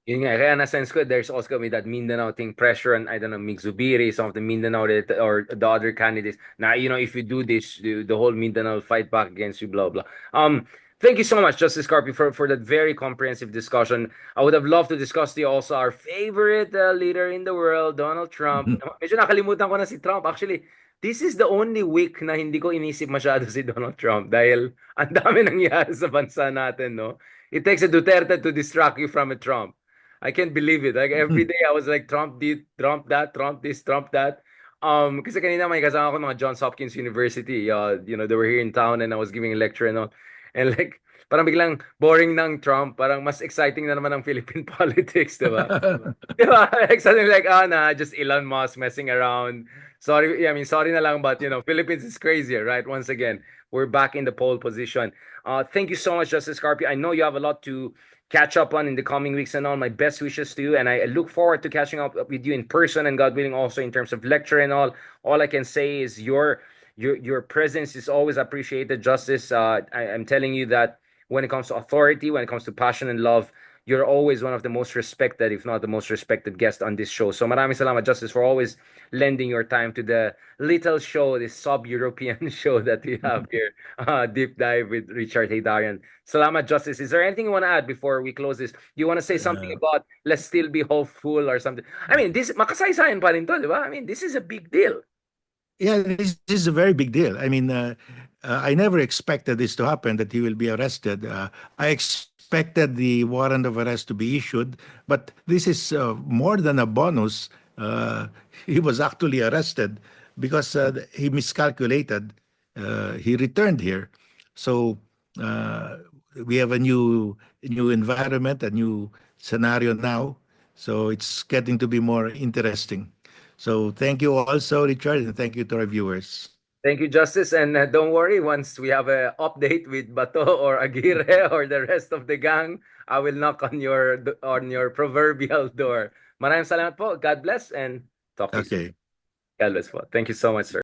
Yun nga, kaya na-sense ko, there's also gonna be that Mindanao thing pressure on, I don't know, Mig Zubiri, some of the Mindanao or the other candidates. Now, if you do this, the whole Mindanao will fight back against you, blah, blah. Thank you so much, Justice Carpio, for that very comprehensive discussion. I would have loved to discuss to you also our favorite leader in the world, Donald Trump. Medyo nakalimutan ko na si Trump. Actually, this is the only week na hindi ko inisip masyado si Donald Trump dahil ang dami nangyari sa bansa natin, no? It takes a Duterte to distract you from a Trump. I can't believe it. Like every day I was like Trump did, Trump that, Trump this, Trump that. Kasi kanina may kasama ko mga Johns Hopkins University. They were here in town and I was giving a lecture and all. And like parang biglang boring ng Trump, parang mas exciting na naman ang Philippine politics, 'di ba? 'Di ba? Like something like, nah, just Elon Musk messing around. Sorry, yeah, I mean, sorry na lang, but Philippines is crazier, right? Once again, we're back in the pole position. Thank you so much, Justice Carpio. I know you have a lot to catch up on in the coming weeks and all. My best wishes to you, and I look forward to catching up with you in person and God willing, also in terms of lecture and all. All I can say is your presence is always appreciated, Justice. I'm telling you that when it comes to authority, when it comes to passion and love, you're always one of the most respected, if not the most respected guest on this show. So maraming salamat, Justice, for always lending your time to the little show, this sub-European show that we have here, Deep Dive with Richard Haydarian. Salamat, Justice. Is there anything you want to add before we close this? Do you want to say something Uh, about let's still be hopeful or something? I mean, this makasaysayan pa rin to, di ba? I mean, this is a big deal. Yeah, this is a very big deal. I mean, I never expected this to happen, that he will be arrested. I expected the warrant of arrest to be issued, but this is more than a bonus. He was actually arrested because he miscalculated. He returned here. So uh, we have a new environment, a new scenario now. So it's getting to be more interesting. So thank you also, Richard, and thank you to our viewers. Thank you, Justice. And don't worry, once we have an update with Bato or Aguirre or the rest of the gang, I will knock on your proverbial door. Maraming salamat po. God bless and talk to you soon. Okay. God bless po. Thank you so much, sir.